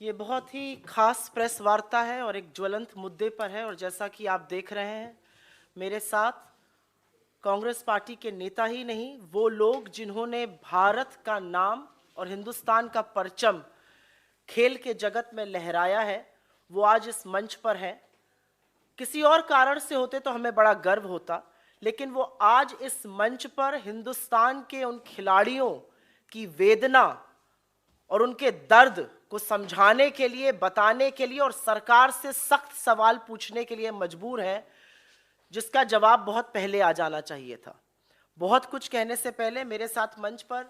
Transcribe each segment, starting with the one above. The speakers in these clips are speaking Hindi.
ये बहुत ही खास प्रेस वार्ता है और एक ज्वलंत मुद्दे पर है। और जैसा कि आप देख रहे हैं, मेरे साथ कांग्रेस पार्टी के नेता ही नहीं, वो लोग जिन्होंने भारत का नाम और हिंदुस्तान का परचम खेल के जगत में लहराया है, वो आज इस मंच पर हैं। किसी और कारण से होते तो हमें बड़ा गर्व होता, लेकिन वो आज इस मंच पर हिंदुस्तान के उन खिलाड़ियों की वेदना और उनके दर्द को समझाने के लिए, बताने के लिए और सरकार से सख्त सवाल पूछने के लिए मजबूर हैं, जिसका जवाब बहुत पहले आ जाना चाहिए था। बहुत कुछ कहने से पहले मेरे साथ मंच पर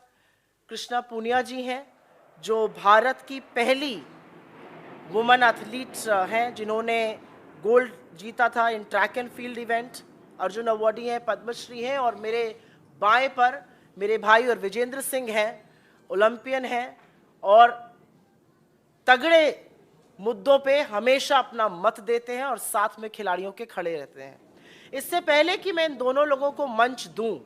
कृष्णा पूनिया जी हैं, जो भारत की पहली वुमेन एथलीट हैं, जिन्होंने गोल्ड जीता था in track and field event, Arjun awardee हैं, पद्मश्री हैं। और मेरे बाएं पर मेरे भाई और विजेंद्र सिंह हैं, ओलंपियन हैं और तगड़े मुद्दों पे हमेशा अपना मत देते हैं और साथ में खिलाड़ियों के खड़े रहते हैं। इससे पहले कि मैं इन दोनों लोगों को मंच दूं,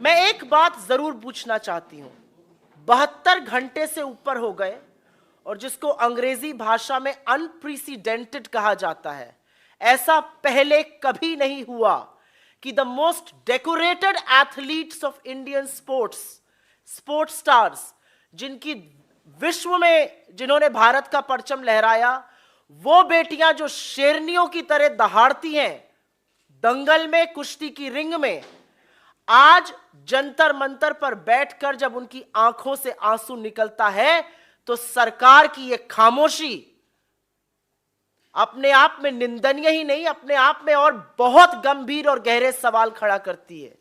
मैं एक बात जरूर पूछना चाहती हूं। 72 घंटे से ऊपर हो गए और जिसको अंग्रेजी भाषा में अनप्रेसिडेंटेड कहा जाता है, ऐसा पहले कभी नहीं हुआ कि the most decorated athletes of Indian sports stars, जिनकी विश्व में जिन्होंने भारत का परचम लहराया, वो बेटियां जो शेरनियों की तरह दहाड़ती हैं दंगल में, कुश्ती की रिंग में, आज जंतर मंतर पर बैठकर जब उनकी आंखों से आंसू निकलता है, तो सरकार की यह खामोशी अपने आप में निंदनीय ही नहीं, अपने आप में और बहुत गंभीर और गहरे सवाल खड़ा करती है।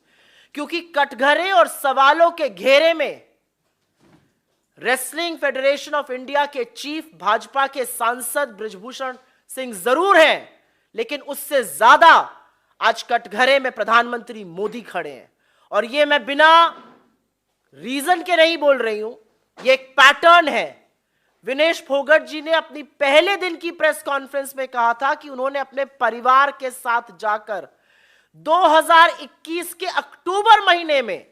क्योंकि कटघरे और सवालों के घेरे में रेसलिंग फेडरेशन ऑफ इंडिया के चीफ, भाजपा के सांसद बृजभूषण सिंह जरूर हैं, लेकिन उससे ज्यादा आज कटघरे में प्रधानमंत्री मोदी खड़े हैं। और ये मैं बिना रीजन के नहीं बोल रही हूं, ये एक पैटर्न है। विनेश फोगट जी ने अपनी पहले दिन की प्रेस कॉन्फ्रेंस में कहा था कि उन्होंने अपने परिवार के साथ जाकर 2021 के अक्टूबर महीने में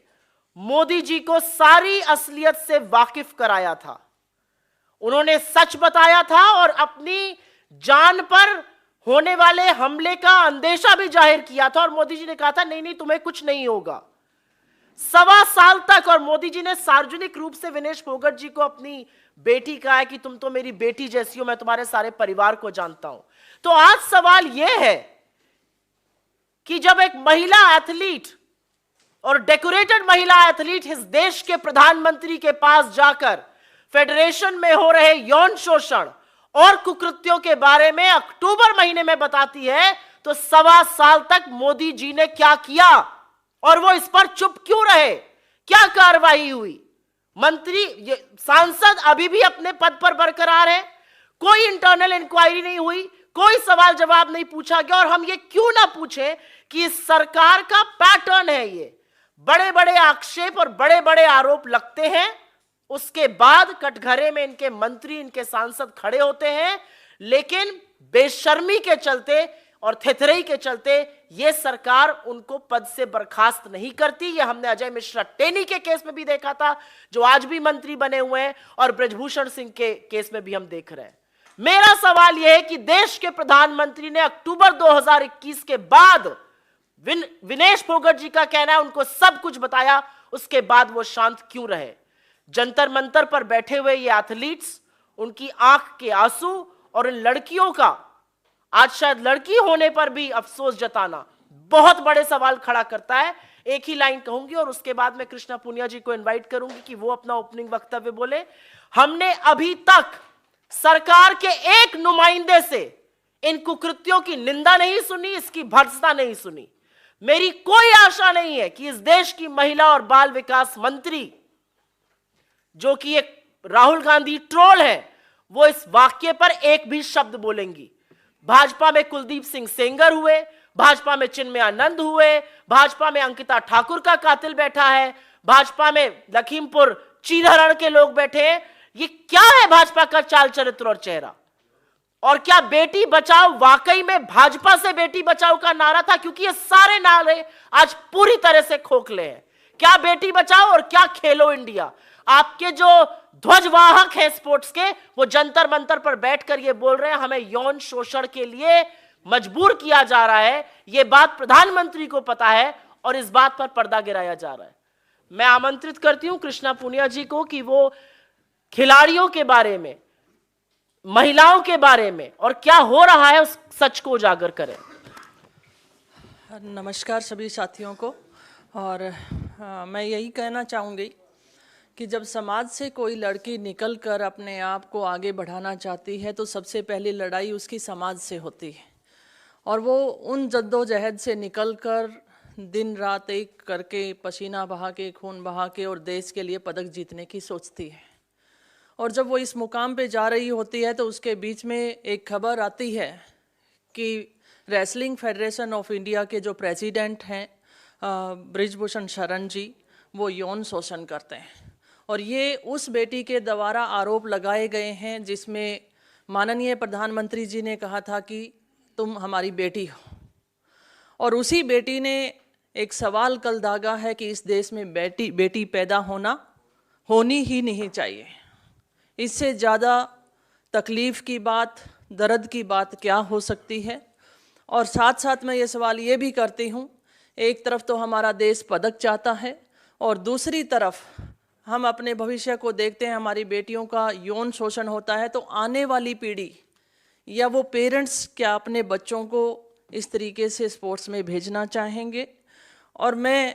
मोदी जी को सारी असलियत से वाकिफ कराया था। उन्होंने सच बताया था और अपनी जान पर होने वाले हमले का अंदेशा भी जाहिर किया था। और मोदी जी ने कहा था नहीं नहीं, तुम्हें कुछ नहीं होगा। 1.25 साल तक, और मोदी जी ने सार्वजनिक रूप से विनेश फोगट जी को अपनी बेटी कहा है कि तुम तो मेरी बेटी जैसी हो, मैं तुम्हारे सारे परिवार को जानता हूं। तो आज सवाल यह है कि जब एक महिला एथलीट और डेकोरेटेड महिला एथलीट इस देश के प्रधानमंत्री के पास जाकर फेडरेशन में हो रहे यौन शोषण और कुकृत्यों के बारे में अक्टूबर महीने में बताती है, तो 1.25 साल तक मोदी जी ने क्या किया और वो इस पर चुप क्यों रहे? क्या कार्रवाई हुई? मंत्री, सांसद अभी भी अपने पद पर बरकरार है, कोई इंटरनल इंक्वायरी नहीं हुई, कोई सवाल जवाब नहीं पूछा गया। और हम ये क्यों ना पूछें कि इस सरकार का पैटर्न है, ये बड़े बड़े आक्षेप और बड़े बड़े आरोप लगते हैं, उसके बाद कटघरे में इनके मंत्री, इनके सांसद खड़े होते हैं, लेकिन बेशर्मी के चलते और थेथरई के चलते यह सरकार उनको पद से बर्खास्त नहीं करती। यह हमने अजय मिश्रा टेनी के केस में भी देखा था, जो आज भी मंत्री बने हुए हैं, और बृजभूषण सिंह के केस में भी हम देख रहे हैं। मेरा सवाल यह है कि देश के प्रधानमंत्री ने अक्टूबर 2021 के बाद, विनेश फोगट जी का कहना है उनको सब कुछ बताया, उसके बाद वो शांत क्यों रहे? जंतर मंतर पर बैठे हुए ये एथलीट्स, उनकी आंख के आंसू और इन लड़कियों का आज शायद लड़की होने पर भी अफसोस जताना बहुत बड़े सवाल खड़ा करता है। एक ही लाइन कहूंगी और उसके बाद मैं कृष्णा पूनिया जी को इनवाइट करूंगी कि वो अपना ओपनिंग वक्तव्य बोले। हमने अभी तक सरकार के एक नुमाइंदे से इन कुकृत्यों की निंदा नहीं सुनी, इसकी भर्त्सना नहीं सुनी। मेरी कोई आशा नहीं है कि इस देश की महिला और बाल विकास मंत्री, जो कि एक राहुल गांधी ट्रोल है, वो इस वाक्य पर एक भी शब्द बोलेंगी। भाजपा में कुलदीप सिंह सेंगर हुए, भाजपा में चिन्मय आनंद हुए, भाजपा में अंकिता ठाकुर का कातिल बैठा है, भाजपा में लखीमपुर चीरहरण के लोग बैठे हैं। ये क्या है भाजपा का चाल चरित्र और चेहरा? और क्या बेटी बचाओ वाकई में भाजपा से बेटी बचाओ का नारा था? क्योंकि ये सारे नारे आज पूरी तरह से खोखले हैं। क्या बेटी बचाओ और क्या खेलो इंडिया। आपके जो ध्वजवाहक हैं स्पोर्ट्स के, वो जंतर मंतर पर बैठकर ये बोल रहे हैं हमें यौन शोषण के लिए मजबूर किया जा रहा है। ये बात प्रधानमंत्री को पता है और इस बात पर पर्दा गिराया जा रहा है। मैं आमंत्रित करती हूं कृष्णा पूनिया जी को कि वो खिलाड़ियों के बारे में, महिलाओं के बारे में और क्या हो रहा है उस सच को उजागर करें। नमस्कार सभी साथियों को। और मैं यही कहना चाहूँगी कि जब समाज से कोई लड़की निकलकर अपने आप को आगे बढ़ाना चाहती है तो सबसे पहली लड़ाई उसकी समाज से होती है, और वो उन जद्दोजहद से निकलकर दिन रात एक करके पसीना बहा के, खून बहा के और देश के लिए पदक जीतने की सोचती है। और जब वो इस मुकाम पे जा रही होती है तो उसके बीच में एक खबर आती है कि रेसलिंग फेडरेशन ऑफ इंडिया के जो प्रेसिडेंट हैं बृजभूषण शरण जी, वो यौन शोषण करते हैं। और ये उस बेटी के द्वारा आरोप लगाए गए हैं जिसमें माननीय प्रधानमंत्री जी ने कहा था कि तुम हमारी बेटी हो। और उसी बेटी ने एक सवाल कल दागा है कि इस देश में बेटी पैदा होनी ही नहीं चाहिए। इससे ज़्यादा तकलीफ़ की बात, दर्द की बात क्या हो सकती है। और साथ साथ मैं ये सवाल ये भी करती हूँ, एक तरफ तो हमारा देश पदक चाहता है और दूसरी तरफ हम अपने भविष्य को देखते हैं, हमारी बेटियों का यौन शोषण होता है, तो आने वाली पीढ़ी या वो पेरेंट्स क्या अपने बच्चों को इस तरीके से स्पोर्ट्स में भेजना चाहेंगे। और मैं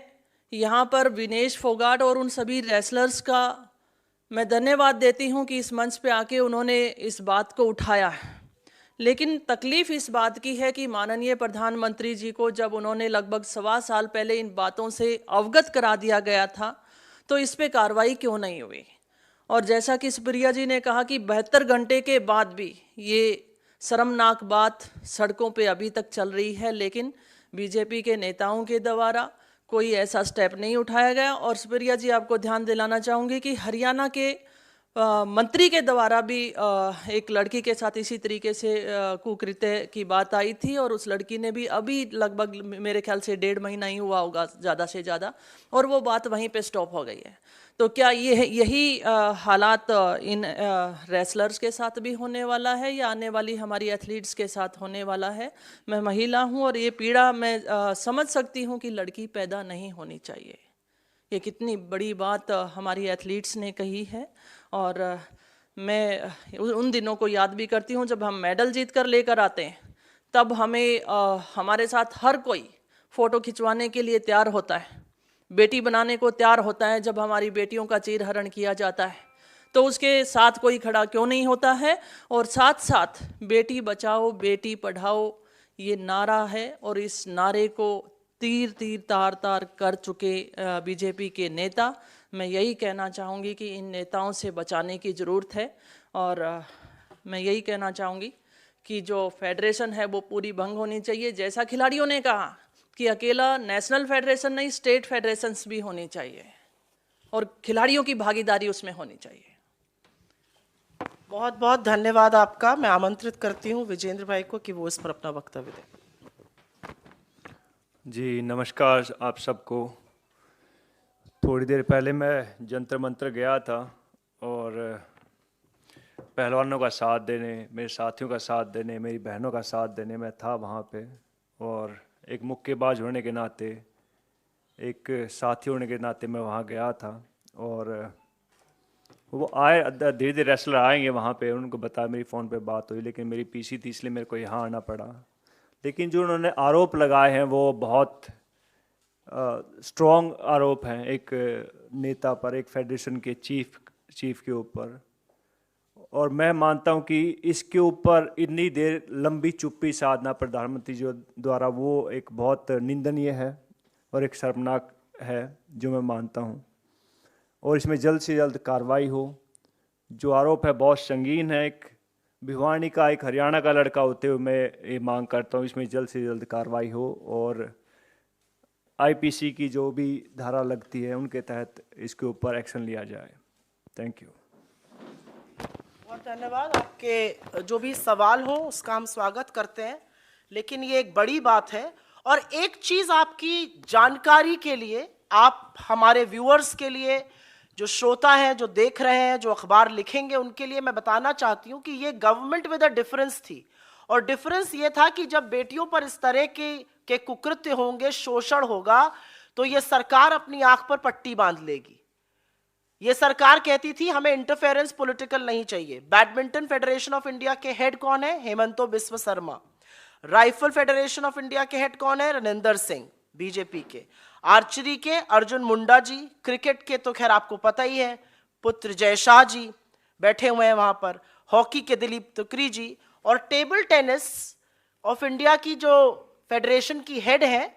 यहाँ पर विनेश फोगाट और उन सभी रेसलर्स का मैं धन्यवाद देती हूँ कि इस मंच पे आके उन्होंने इस बात को उठाया है। लेकिन तकलीफ़ इस बात की है कि माननीय प्रधानमंत्री जी को जब उन्होंने लगभग 1.25 साल पहले इन बातों से अवगत करा दिया गया था तो इस पे कार्रवाई क्यों नहीं हुई। और जैसा कि सुप्रिया जी ने कहा कि 72 घंटे के बाद भी ये शर्मनाक बात सड़कों पे अभी तक चल रही है, लेकिन बीजेपी के नेताओं के द्वारा कोई ऐसा स्टेप नहीं उठाया गया। और सुप्रिया जी, आपको ध्यान दिलाना चाहूँगी कि हरियाणा के मंत्री के द्वारा भी एक लड़की के साथ इसी तरीके से कुकृत्य की बात आई थी और उस लड़की ने भी अभी लगभग मेरे ख्याल से 1.5 महीना ही हुआ होगा ज़्यादा से ज़्यादा, और वो बात वहीं पे स्टॉप हो गई है। तो क्या यही हालात इन रेसलर्स के साथ भी होने वाला है या आने वाली हमारी एथलीट्स के साथ होने वाला है? मैं महिला हूँ और ये पीड़ा मैं समझ सकती हूँ कि लड़की पैदा नहीं होनी चाहिए। ये कितनी बड़ी बात हमारी एथलीट्स ने कही है। और मैं उन दिनों को याद भी करती हूँ जब हम मेडल जीत कर लेकर आते हैं, तब हमें हमारे साथ हर कोई फ़ोटो खिंचवाने के लिए तैयार होता है, बेटी बनाने को तैयार होता है। जब हमारी बेटियों का चीरहरण किया जाता है तो उसके साथ कोई खड़ा क्यों नहीं होता है। और साथ साथ बेटी बचाओ बेटी पढ़ाओ ये नारा है, और इस नारे को तीर तीर तार तार कर चुके बीजेपी के नेता, मैं यही कहना चाहूँगी कि इन नेताओं से बचाने की ज़रूरत है। और मैं यही कहना चाहूँगी कि जो फेडरेशन है वो पूरी भंग होनी चाहिए। जैसा खिलाड़ियों ने कहा कि अकेला नेशनल फेडरेशन नहीं, स्टेट फेडरेशंस भी होनी चाहिए और खिलाड़ियों की भागीदारी उसमें होनी चाहिए। बहुत बहुत धन्यवाद आपका। मैं आमंत्रित करती हूँ विजेंद्र भाई को कि वो इस पर अपना वक्तव्य दें। जी नमस्कार आप सबको। थोड़ी देर पहले मैं जंतर मंतर गया था और पहलवानों का साथ देने, मेरे साथियों का साथ देने, मेरी बहनों का साथ देने मैं था वहाँ पे। और एक मुक्केबाज होने के नाते, एक साथी होने के नाते मैं वहाँ गया था। और वो आए, धीरे धीरे रेसलर आएंगे वहाँ पे, उनको बताया, मेरी फ़ोन पे बात हुई, लेकिन मेरी पीसी थी इसलिए मेरे को यहाँ आना पड़ा। लेकिन जो उन्होंने आरोप लगाए हैं वो बहुत स्ट्रॉन्ग आरोप हैं एक नेता पर, एक फेडरेशन के चीफ के ऊपर। और मैं मानता हूं कि इसके ऊपर इतनी देर लंबी चुप्पी साधना प्रधानमंत्री जी द्वारा वो एक बहुत निंदनीय है और एक शर्मनाक है, जो मैं मानता हूं। और इसमें जल्द से जल्द कार्रवाई हो। जो आरोप है बहुत संगीन है। एक भिवानी का, एक हरियाणा का लड़का होते हुए मैं ये मांग करता हूँ इसमें जल्द से जल्द कार्रवाई हो और आईपीसी की जो भी धारा लगती है उनके तहत इसके ऊपर एक्शन लिया जाए। Thank you. बहुत धन्यवाद। आपके जो भी सवाल हो उसका हम स्वागत करते हैं, लेकिन ये एक बड़ी बात है। और एक चीज आपकी जानकारी के लिए आप हमारे व्यूअर्स के लिए, जो श्रोता हैं, जो देख रहे हैं, जो अखबार लिखेंगे, उनके लिए मैं बताना चाहती हूं कि ये गवर्नमेंट विद अ डिफरेंस थी। और डिफरेंस ये था कि जब बेटियों पर इस तरह के कुकृत्य होंगे, शोषण होगा, तो ये सरकार अपनी आंख पर पट्टी बांध लेगी। ये सरकार कहती थी हमें इंटरफेरेंस पॉलिटिकल नहीं चाहिए। बैडमिंटन फेडरेशन ऑफ इंडिया के हेड कौन है? Himanta Biswa Sarma. Rifle federation of India के हेड कौन है? रनिंदर सिंह, बीजेपी के। आर्चरी के अर्जुन मुंडा जी। क्रिकेट के तो खैर आपको पता ही है, पुत्र जय शाह जी बैठे हुए हैं वहां पर। हॉकी के दिलीप तुकरी जी। और टेबल टेनिस ऑफ इंडिया की जो फेडरेशन की हेड है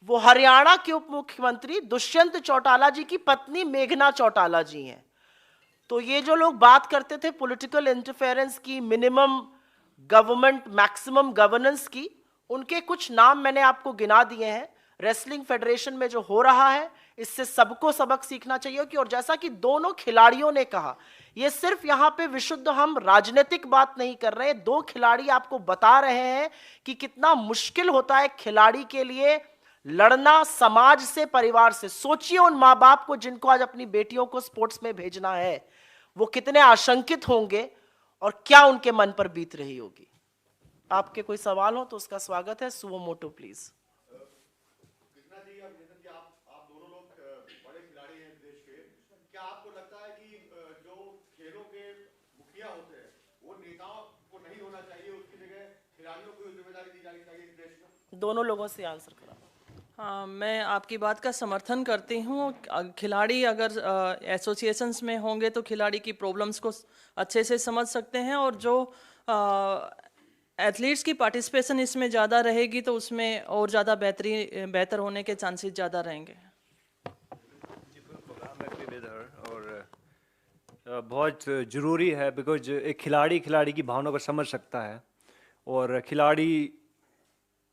वो हरियाणा के उप मुख्यमंत्री दुष्यंत चौटाला जी की पत्नी मेघना चौटाला जी हैं। तो ये जो लोग बात करते थे पॉलिटिकल इंटरफेरेंस की, मिनिमम गवर्नमेंट मैक्सिमम गवर्नेंस की, उनके कुछ नाम मैंने आपको गिना दिए हैं। रेसलिंग फेडरेशन में जो हो रहा है, इससे सबको सबक सीखना चाहिए कि, और जैसा कि दोनों खिलाड़ियों ने कहा, ये सिर्फ यहां पे विशुद्ध हम राजनीतिक बात नहीं कर रहे हैं। दो खिलाड़ी आपको बता रहे हैं कि कितना मुश्किल होता है खिलाड़ी के लिए लड़ना समाज से, परिवार से। सोचिए उन माँ बाप को जिनको आज अपनी बेटियों को स्पोर्ट्स में भेजना है, वो कितने आशंकित होंगे और क्या उनके मन पर बीत रही होगी। आपके कोई सवाल हो तो उसका स्वागत है। सुवो मोटो प्लीज। आप दोनों लोग बड़े खिलाड़ी हैं देश के, क्या आपको लगता है कि जो खेलों के मुखिया होते हैं वो नेताओं को नहीं होना चाहिए, उसकी जगह खिलाड़ियों को जिम्मेदारी दी जानी चाहिए देश में? दोनों लोगों से आंसर करा। हाँ, मैं आपकी बात का समर्थन करती हूँ। खिलाड़ी अगर एसोसिएशंस में होंगे तो खिलाड़ी की प्रॉब्लम्स को अच्छे से समझ सकते हैं, और जो एथलीट्स की पार्टिसिपेशन इसमें ज़्यादा रहेगी तो उसमें और ज़्यादा बेहतर होने के चांसेस ज़्यादा रहेंगे। और बहुत ज़रूरी है, बिकॉज एक खिलाड़ी की भावना को समझ सकता है, और खिलाड़ी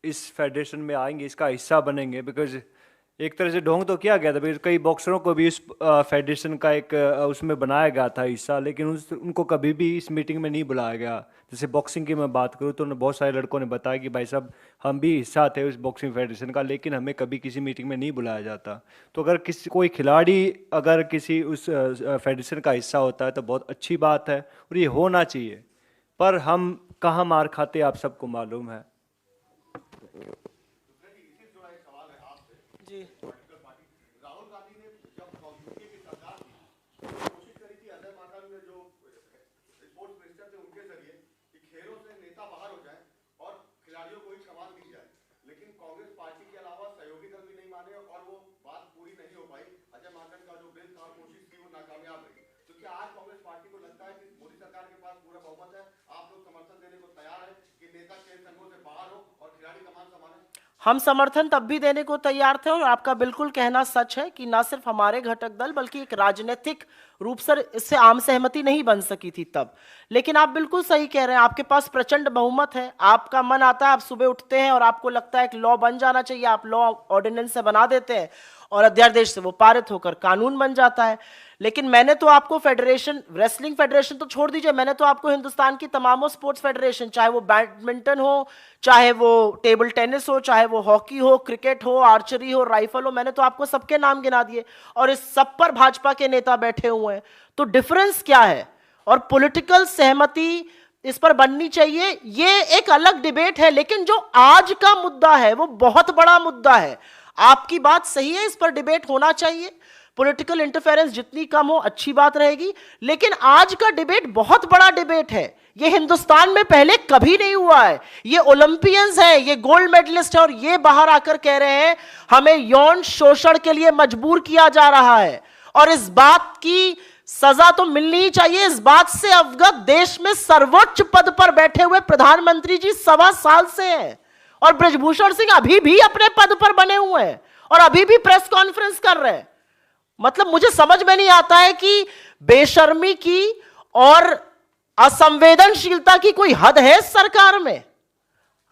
इस फेडरेशन में आएंगे, इसका हिस्सा बनेंगे। बिकॉज एक तरह से ढोंग तो किया गया था, बिकॉज कई बॉक्सरों को भी इस फेडरेशन का एक उसमें बनाया गया था हिस्सा, लेकिन उनको कभी भी इस मीटिंग में नहीं बुलाया गया। जैसे बॉक्सिंग की मैं बात करूँ तो बहुत सारे लड़कों ने बताया कि भाई साहब हम भी हिस्सा थे उस बॉक्सिंग फेडरेशन का, लेकिन हमें कभी किसी मीटिंग में नहीं बुलाया जाता। तो अगर कोई खिलाड़ी अगर किसी उस फेडरेशन का हिस्सा होता है तो बहुत अच्छी बात है, और ये होना चाहिए। पर हम कहाँ मार खाते आप सबको मालूम है। जी, राहुल गांधी ने जब यूपीए की सरकार थी तो कोशिश करी थी अजय माकन ने जो स्पोर्ट्स मिनिस्टर थे उनके जरिए कि खेलों से नेता बाहर हो जाए और खिलाड़ियों को ही कमान दी जाए, लेकिन कांग्रेस पार्टी के अलावा सहयोगी दल भी नहीं माने और वो बात पूरी नहीं हो पाई। अजय माकन का जो बिल था, कोशिश की, वो नाकामयाब रही। तो क्या आज कांग्रेस पार्टी को लगता है कि मोदी सरकार के पास पूरा बहुमत है, आप लोग समर्थन देने को तैयार है कि नेता खेल संघों से बाहर हो और खिलाड़ी कमान संभाले? हम समर्थन तब भी देने को तैयार थे, और आपका बिल्कुल कहना सच है कि ना सिर्फ हमारे घटक दल बल्कि एक राजनीतिक रूप से इससे आम सहमति नहीं बन सकी थी तब। लेकिन आप बिल्कुल सही कह रहे हैं, आपके पास प्रचंड बहुमत है, आपका मन आता है, आप सुबह उठते हैं और आपको लगता है एक लॉ बन जाना चाहिए, आप लॉ ऑर्डिनेंस से बना देते हैं और अध्यादेश से वो पारित होकर कानून बन जाता है। लेकिन मैंने तो आपको फेडरेशन, रेसलिंग फेडरेशन तो छोड़ दीजिए, मैंने तो आपको हिंदुस्तान की तमामों स्पोर्ट्स फेडरेशन, चाहे वो बैडमिंटन हो, चाहे वो टेबल टेनिस हो, चाहे वो हॉकी हो, क्रिकेट हो, आर्चरी हो, राइफल हो, मैंने तो आपको सबके नाम गिना दिए, और इस सब पर भाजपा के नेता बैठे हुए हैं। तो डिफरेंस क्या है? और पॉलिटिकल सहमति इस पर बननी चाहिए, ये एक अलग डिबेट है। लेकिन जो आज का मुद्दा है वो बहुत बड़ा मुद्दा है। आपकी बात सही है, इस पर डिबेट होना चाहिए। पॉलिटिकल इंटरफेरेंस जितनी कम हो अच्छी बात रहेगी, लेकिन आज का डिबेट बहुत बड़ा डिबेट है। ये हिंदुस्तान में पहले कभी नहीं हुआ है। ये ओलंपियंस हैं, ये गोल्ड मेडलिस्ट है, और ये बाहर आकर कह रहे हैं हमें यौन शोषण के लिए मजबूर किया जा रहा है, और इस बात की सजा तो मिलनी ही चाहिए। इस बात से अवगत देश में सर्वोच्च पद पर बैठे हुए प्रधानमंत्री जी 1.25 साल से हैं, और बृजभूषण सिंह अभी भी अपने पद पर बने हुए हैं और अभी भी प्रेस कॉन्फ्रेंस कर रहे हैं। मतलब मुझे समझ में नहीं आता है कि बेशर्मी की और असंवेदनशीलता की कोई हद है सरकार में।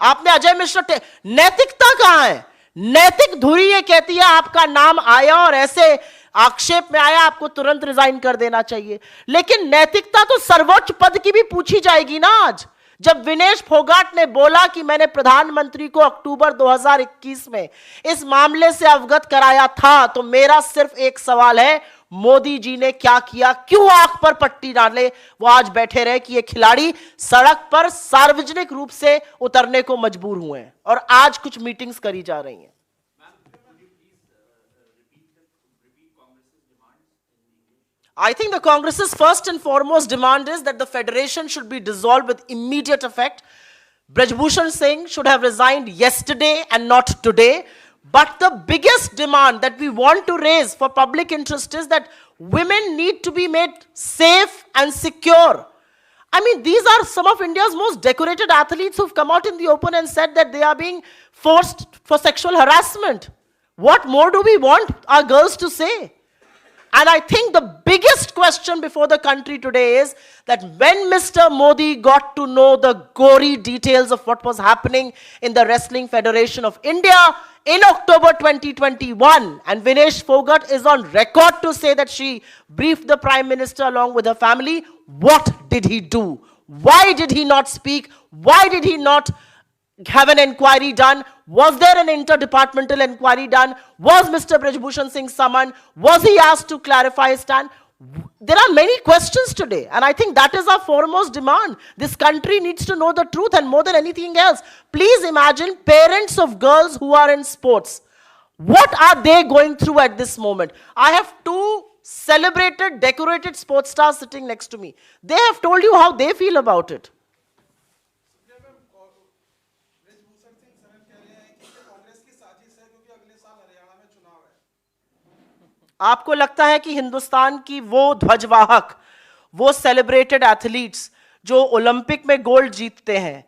आपने अजय मिश्रा, नैतिकता कहां है? नैतिक धुरी ये कहती है आपका नाम आया और ऐसे आक्षेप में आया, आपको तुरंत रिजाइन कर देना चाहिए। लेकिन नैतिकता तो सर्वोच्च पद की भी पूछी जाएगी ना। आज जब विनेश फोगाट ने बोला कि मैंने प्रधानमंत्री को अक्टूबर 2021 में इस मामले से अवगत कराया था, तो मेरा सिर्फ एक सवाल है, मोदी जी ने क्या किया? क्यों आंख पर पट्टी डाले वो आज बैठे रहे कि ये खिलाड़ी सड़क पर सार्वजनिक रूप से उतरने को मजबूर हुए हैं और आज कुछ मीटिंग्स करी जा रही हैं? I think the Congress's first and foremost demand is that the federation should be dissolved with immediate effect. Brajbhushan Singh should have resigned yesterday and not today. But the biggest demand that we want to raise for public interest is that women need to be made safe and secure. I mean, these are some of India's most decorated athletes who've come out in the open and said that they are being forced for sexual harassment. What more do we want our girls to say? And I think the biggest question before the country today is that when Mr. Modi got to know the gory details of what was happening in the Wrestling Federation of India in October 2021, and Vinesh Phogat is on record to say that she briefed the Prime Minister along with her family, what did he do? Why did he not speak? Why did he not have an inquiry done? Was there an interdepartmental inquiry done? Was Mr. Brajbhushan Singh summoned? Was he asked to clarify his stand? There are many questions today, and I think that is our foremost demand. This country needs to know the truth, and more than anything else, please imagine parents of girls who are in sports. What are they going through at this moment? I have two celebrated, decorated sports stars sitting next to me. They have told you how they feel about it. आपको लगता है कि हिंदुस्तान की वो ध्वजवाहक, वो सेलिब्रेटेड एथलीट्स जो ओलंपिक में गोल्ड जीतते हैं,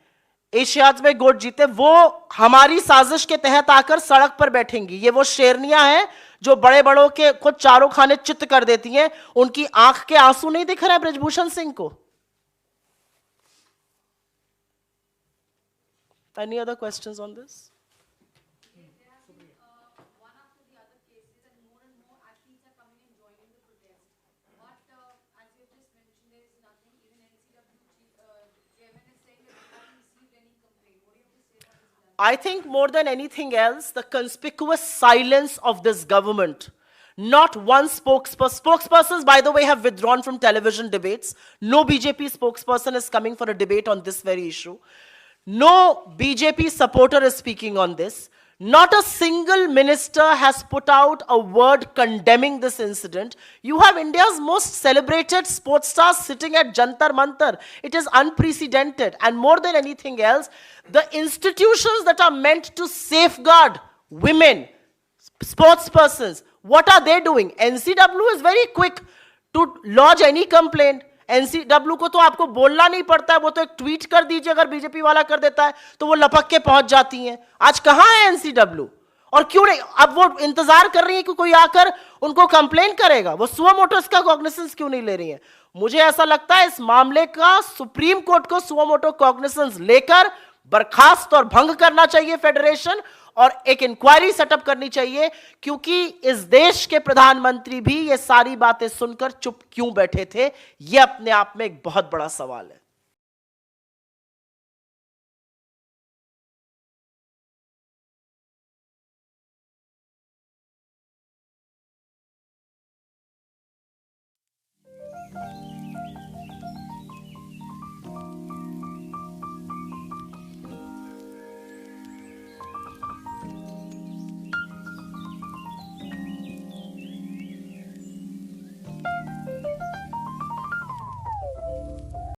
एशियाड्स में गोल्ड जीते, वो हमारी साजिश के तहत आकर सड़क पर बैठेंगी? ये वो शेरनियां हैं जो बड़े बड़ों के को चारों खाने चित्त कर देती हैं? उनकी आंख के आंसू नहीं दिख रहे हैं ब्रजभूषण सिंह को? Any other questions on this? I think more than anything else, the conspicuous silence of this government. Not one spokesperson. Spokespersons, by the way, have withdrawn from television debates. No BJP spokesperson is coming for a debate on this very issue. No BJP supporter is speaking on this. Not a single minister has put out a word condemning this incident. You have India's most celebrated sports stars sitting at Jantar Mantar. It is unprecedented. And more than anything else, the institutions that are meant to safeguard women, sports persons, what are they doing? NCW is very quick to lodge any complaint. NCW को तो आपको बोलना नहीं पड़ता है, वो तो एक ट्वीट कर दीजिए, अगर बीजेपी वाला कर देता है तो वो लपक के पहुंच जाती हैं। आज कहां है NCW? और क्यों नहीं? अब वो इंतजार कर रही है कि कोई आकर उनको कंप्लेन करेगा। वो सुओ मोटो इसका कॉग्निसेंस क्यों नहीं ले रही है? मुझे ऐसा लगता है इस मामले का सुप्रीम कोर्ट को सुओ मोटो कॉग्निसेंस लेकर बर्खास्त और भंग करना चाहिए फेडरेशन, और एक इंक्वायरी सेटअप करनी चाहिए, क्योंकि इस देश के प्रधानमंत्री भी ये सारी बातें सुनकर चुप क्यों बैठे थे, ये अपने आप में एक बहुत बड़ा सवाल है।